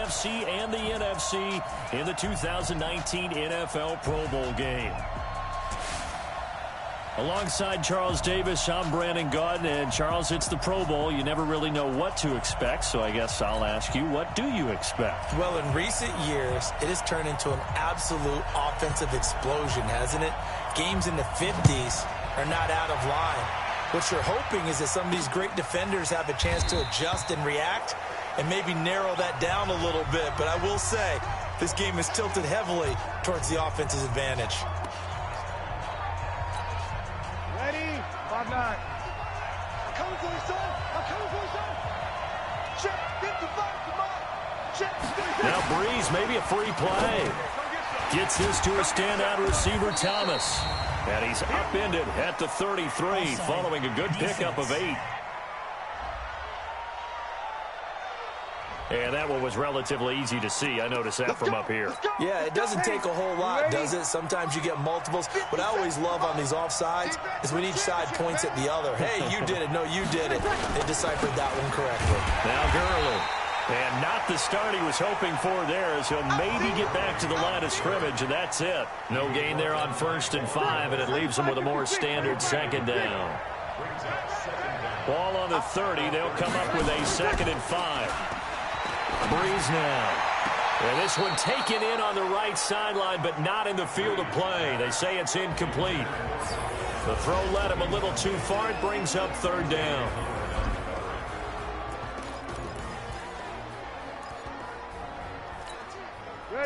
AFC and the NFC in the 2019 NFL Pro Bowl game. Alongside Charles Davis, I'm Brandon Gaudin, and Charles, it's the Pro Bowl. You never really know what to expect, so I guess I'll ask you, what do you expect? Well, in recent years, it has turned into an absolute offensive explosion, hasn't it? Games in the 50s are not out of line. What you're hoping is that some of these great defenders have a chance to adjust and react and maybe narrow that down a little bit. But I will say, this game is tilted heavily towards the offense's advantage. Ready? 5-9. Coming for his son. I'm coming for his son. Check 55. Come on. Check 55. Now Breeze, maybe a free play. Gets this to a standout receiver, Thomas. And he's upended at the 33, following a good pickup of 8. And that one was relatively easy to see. I noticed that from up here. Yeah, it doesn't take a whole lot, does it? Sometimes you get multiples. What I always love on these offsides is when each side points at the other. Hey, you did it. No, you did it. They deciphered that one correctly. Now Gurley. And not the start he was hoping for there, as he'll maybe get back to the line of scrimmage, and that's it. No gain there on 1st and 5, and it leaves him with a more standard 2nd down. Ball on the 30. They'll come up with a 2nd and 5. Breeze now. And this one taken in on the right sideline, but not in the field of play. They say it's incomplete. The throw led him a little too far. It brings up 3rd down.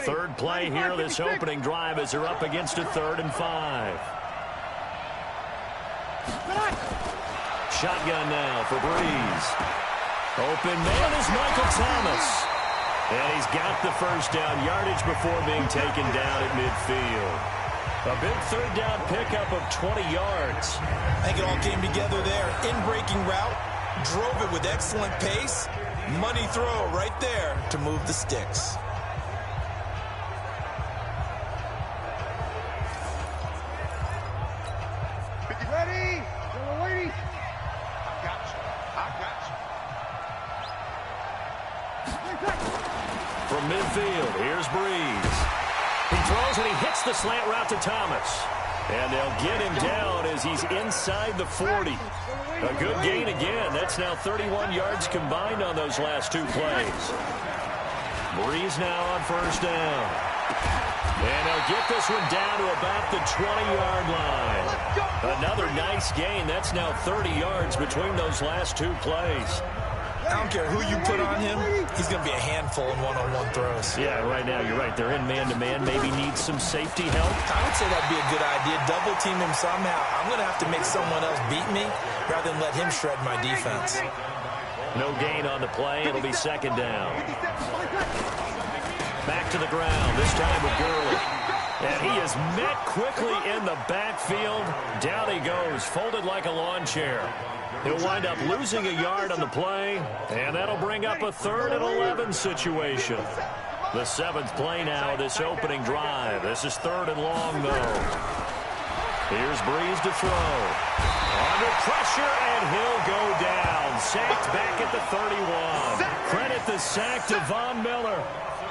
Third play here, this opening drive, as they're up against a 3rd and 5. Shotgun now for Breeze. Open man is Michael Thomas. And he's got the 1st down yardage before being taken down at midfield. A big 3rd down pickup of 20 yards. I think it all came together there. In-breaking route, drove it with excellent pace. Money throw right there to move the sticks. Ready? We're waiting. I got you. From midfield, here's Breeze. He throws and he hits the slant route to Thomas. And they'll get him down as he's inside the 40. A good gain again. That's now 31 yards combined on those last 2 plays. Breeze now on 1st down. And they'll get this one down to about the 20-yard line. Another nice gain. That's now 30 yards between those last 2 plays. I don't care who you put on him, he's going to be a handful in one-on-one throws. Yeah, right now, you're right. They're in man-to-man. Maybe needs some safety help. I would say that'd be a good idea. Double team him somehow. I'm going to have to make someone else beat me rather than let him shred my defense. No gain on the play. It'll be 2nd down. Back to the ground, this time with Gurley. And he is met quickly in the backfield. Down he goes, folded like a lawn chair. He'll wind up losing a yard on the play, and that'll bring up a 3rd and 11 situation. The 7th play now of this opening drive. This is 3rd and long, though. Here's Breeze to throw. Under pressure, and he'll go down. Sacked back at the 31. Credit the sack to Von Miller.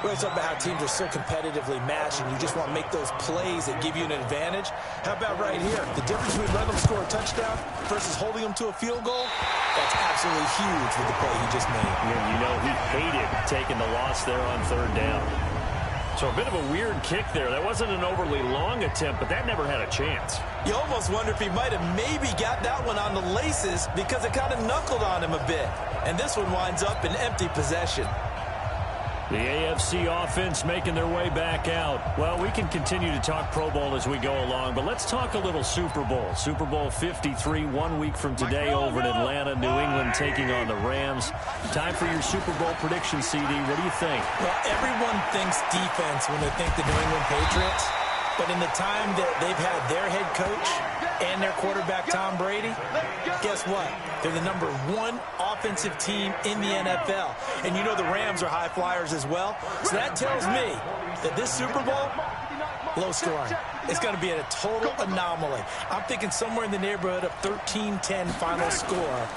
We're talking about how teams are so competitively matched and you just want to make those plays that give you an advantage. How about right here? The difference between letting them score a touchdown versus holding them to a field goal, that's absolutely huge with the play he just made. Yeah, you know, he hated taking the loss there on 3rd down. So a bit of a weird kick there. That wasn't an overly long attempt, but that never had a chance. You almost wonder if he might have maybe got that one on the laces because it kind of knuckled on him a bit. And this one winds up in empty possession. The AFC offense making their way back out. Well, we can continue to talk Pro Bowl as we go along, but let's talk a little Super Bowl. Super Bowl 53, 1 week from today over in Atlanta. New England taking on the Rams. Time for your Super Bowl prediction, CD. What do you think? Well, everyone thinks defense when they think the New England Patriots. But in the time that they've had their head coach and their quarterback, Tom Brady, guess what? They're the #1 offensive team in the NFL. And you know the Rams are high flyers as well. So that tells me that this Super Bowl, low scoring. It's going to be a total anomaly. I'm thinking somewhere in the neighborhood of 13-10 final score.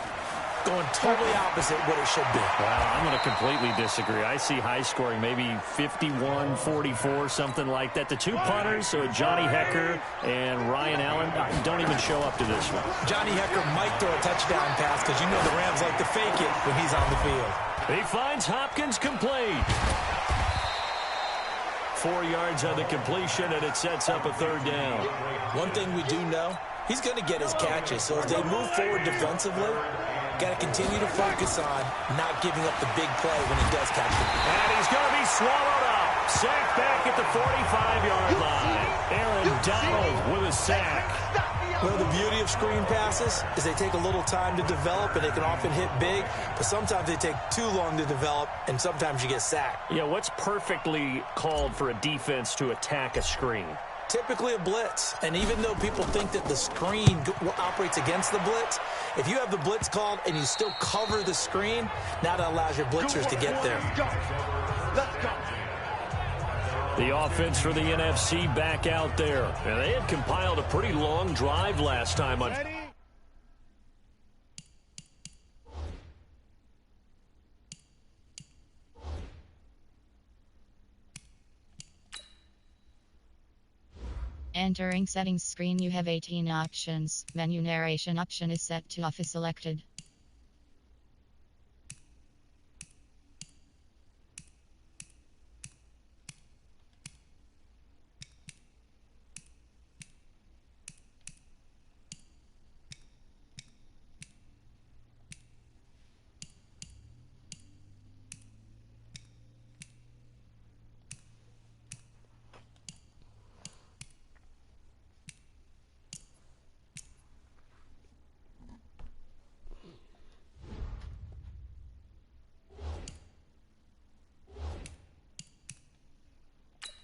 going totally opposite what it should be. Well, I'm going to completely disagree. I see high scoring, maybe 51-44, something like that. The two punters, so Johnny Hecker and Ryan Allen, don't even show up to this one. Johnny Hecker might throw a touchdown pass because you know the Rams like to fake it when he's on the field. He finds Hopkins complete. 4 yards on the completion, and it sets up a third down. One thing we do know, he's going to get his catches. So as they move forward defensively, got to continue to focus on not giving up the big play when he does catch it. And he's going to be swallowed up. Sacked back at the 45-yard line. Aaron Donald with a sack. Well, the beauty of screen passes is they take a little time to develop, and they can often hit big, but sometimes they take too long to develop, and sometimes you get sacked. Yeah, what's perfectly called for a defense to attack a screen? Typically a blitz, and even though people think that the screen operates against the blitz, if you have the blitz called and you still cover the screen, now that allows your blitzers to get there. Let's go. The offense for the NFC back out there. And they had compiled a pretty long drive last time on. Entering settings screen, you have 18 options. Menu narration option is set to off is selected.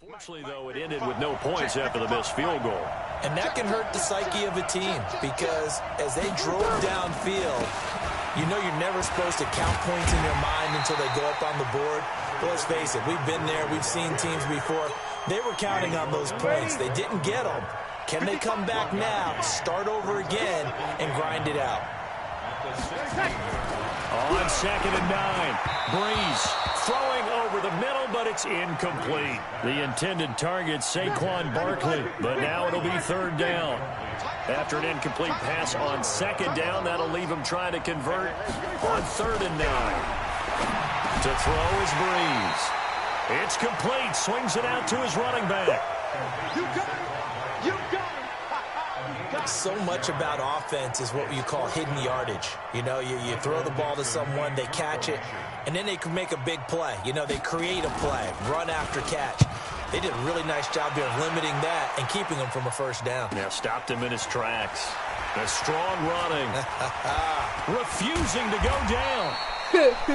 Fortunately, though, it ended with no points after the missed field goal. And that can hurt the psyche of a team because as they drove downfield, you know you're never supposed to count points in your mind until they go up on the board. But let's face it, we've been there. We've seen teams before. They were counting on those points. They didn't get them. Can they come back now, start over again, and grind it out? On 2nd and 9, Breeze throwing over the middle, but it's incomplete. The intended target, Saquon Barkley, but now it'll be 3rd down. After an incomplete pass on 2nd down, that'll leave him trying to convert on 3rd and 9. To throw is Breeze. It's complete, swings it out to his running back. You got it. You got it. So much about offense is what you call hidden yardage. You know, you throw the ball to someone, they catch it, and then they can make a big play. You know, they create a play, run after catch. They did a really nice job there of limiting that and keeping him from a 1st down. Now stopped him in his tracks. A strong running. Refusing to go down.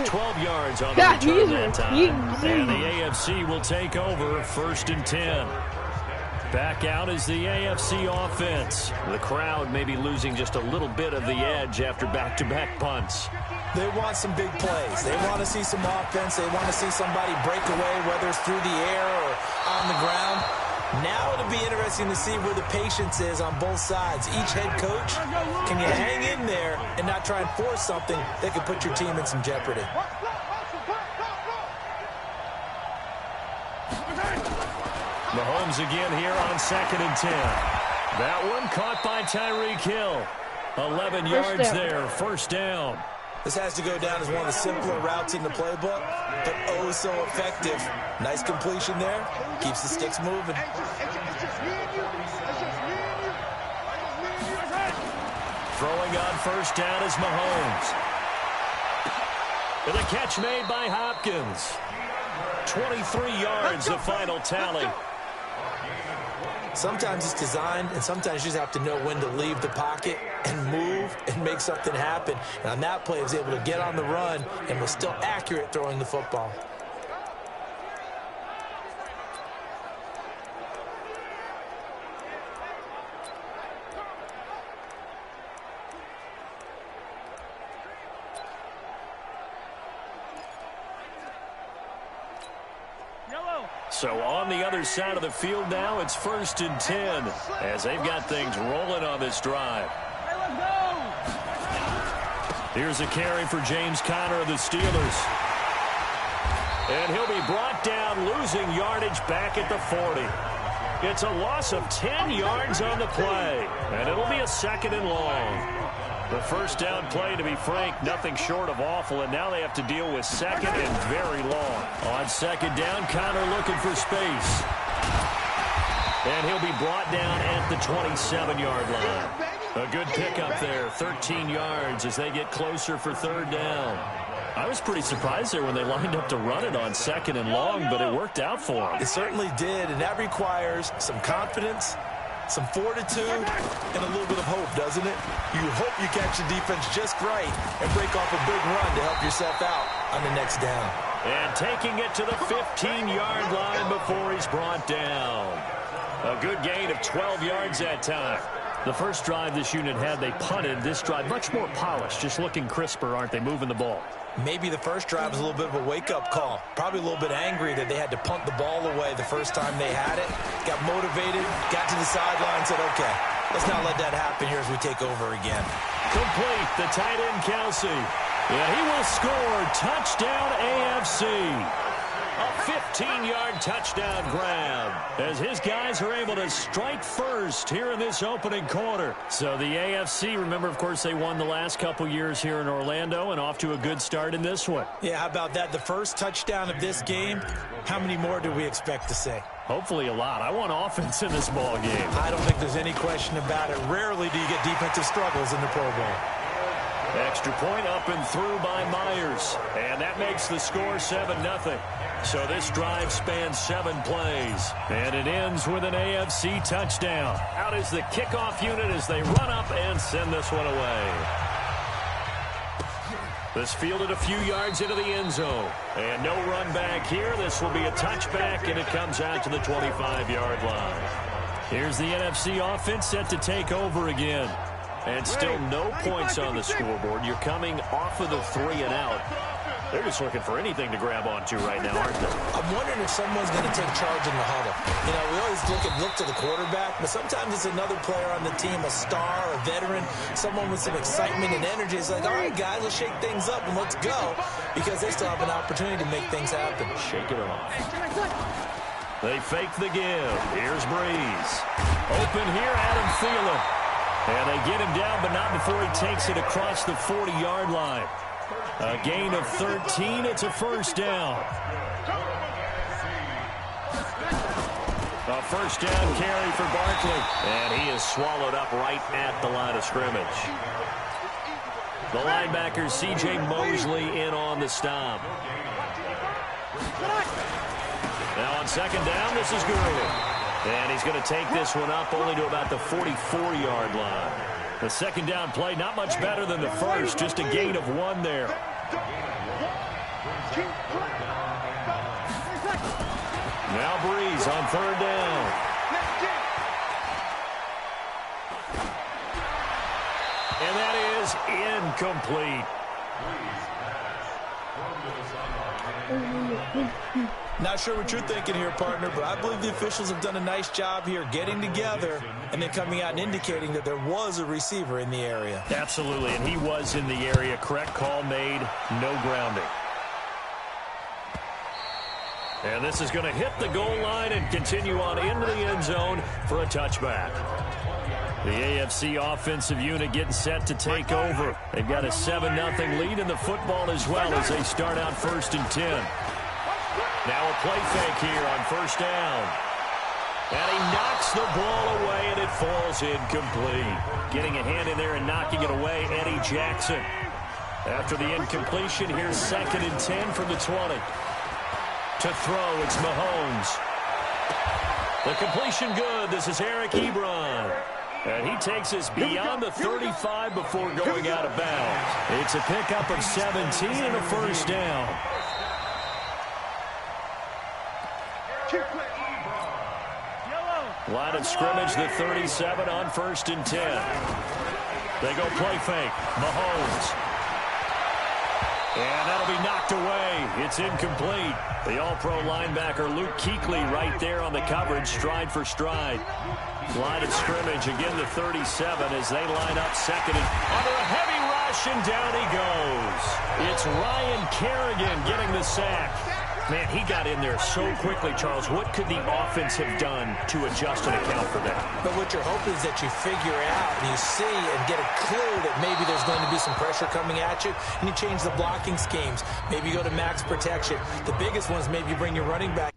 12 yards on the return that time. And the AFC will take over 1st and 10. Back out is the AFC offense. The crowd may be losing just a little bit of the edge after back-to-back punts. They want some big plays. They want to see some offense. They want to see somebody break away, whether it's through the air or on the ground. Now it'll be interesting to see where the patience is on both sides. Each head coach, can you hang in there and not try and force something that could put your team in some jeopardy? Mahomes again here on 2nd and 10. That one caught by Tyreek Hill. 11 yards there, 1st down. This has to go down as one of the simpler routes in the playbook, but oh so effective. Nice completion there. Keeps the sticks moving. Throwing on 1st down is Mahomes. And a catch made by Hopkins. 23 yards, the final tally. Sometimes it's designed, and sometimes you just have to know when to leave the pocket and move and make something happen. And on that play, he was able to get on the run and was still accurate throwing the football. So on the other side of the field now, it's 1st and 10 as they've got things rolling on this drive. Here's a carry for James Conner of the Steelers. And he'll be brought down, losing yardage back at the 40. It's a loss of 10 yards on the play, and it'll be a 2nd and long. The first down play, to be frank, nothing short of awful, and now they have to deal with 2nd and very long. On 2nd down, Conner looking for space. And he'll be brought down at the 27-yard line. A good pickup there, 13 yards as they get closer for 3rd down. I was pretty surprised there when they lined up to run it on 2nd and long, but it worked out for them. It certainly did, and that requires some confidence, some fortitude, and a little bit of hope, doesn't it? You hope you catch the defense just right and break off a big run to help yourself out on the next down. And taking it to the 15-yard line before he's brought down. A good gain of 12 yards that time. The first drive this unit had, they punted. This drive, much more polished, just looking crisper, aren't they, moving the ball? Maybe the first drive was a little bit of a wake-up call. Probably a little bit angry that they had to punt the ball away the first time they had it. Got motivated, got to the sideline, said, okay, let's not let that happen here as we take over again. Complete, the tight end, Kelsey. And he will score. Touchdown, AFC. A 15-yard touchdown grab as his guys are able to strike first here in this opening quarter. So the AFC, remember, of course, they won the last couple years here in Orlando and off to a good start in this one. Yeah, how about that? The first touchdown of this game, how many more do we expect to see? Hopefully a lot. I want offense in this ball game. I don't think there's any question about it. Rarely do you get defensive struggles in the Pro Bowl. Extra point up and through by Myers. And that makes the score 7-0. So this drive spans 7 plays. And it ends with an AFC touchdown. Out is the kickoff unit as they run up and send this one away. This fielded a few yards into the end zone. And no run back here. This will be a touchback, and it comes out to the 25-yard line. Here's the NFC offense set to take over again. And still no points on the scoreboard. You're coming off of the 3 and out. They're just looking for anything to grab onto right now, aren't they? I'm wondering if someone's going to take charge in the huddle. You know, we always look to the quarterback, but sometimes it's another player on the team, a star, a veteran, someone with some excitement and energy. It's like, all right, guys, let's shake things up and let's go, because they still have an opportunity to make things happen. Shake it off. They fake the give. Here's Breeze. Open here, Adam Thielen. And they get him down, but not before he takes it across the 40-yard line. A gain of 13. It's a first down. A first down carry for Barkley. And he is swallowed up right at the line of scrimmage. The linebacker, C.J. Mosley, in on the stop. Now on second down, this is Gurley. And he's going to take this one up only to about the 44-yard line. The second down play, not much better than the first, just a gain of 1 there. Now Breeze on third down. And that is incomplete. Not sure what you're thinking here, partner, but I believe the officials have done a nice job here getting together and then coming out and indicating that there was a receiver in the area. Absolutely, and he was in the area. Correct call made, no grounding. And this is going to hit the goal line and continue on into the end zone for a touchback. The AFC offensive unit getting set to take over. They've got a 7-0 lead in the football as well as they start out 1st and 10. Now a play fake here on first down. And he knocks the ball away, and it falls incomplete. Getting a hand in there and knocking it away, Eddie Jackson. After the incompletion, here's 2nd and 10 from the 20. To throw, it's Mahomes. The completion good. This is Eric Ebron. And he takes us beyond the 35 before going out of bounds. It's a pickup of 17 and a first down. Line of scrimmage, the 37 on 1st and 10. They go play fake. Mahomes. And that'll be knocked away. It's incomplete. The all-pro linebacker Luke Kuechly right there on the coverage, stride for stride. Line of scrimmage, again the 37 as they line up second. And under a heavy rush, and down he goes. It's Ryan Kerrigan getting the sack. Man, he got in there so quickly, Charles. What could the offense have done to adjust and account for that? But what you're hoping is that you figure out and you see and get a clue that maybe there's going to be some pressure coming at you, and you change the blocking schemes. Maybe you go to max protection. The biggest one is maybe you bring your running back.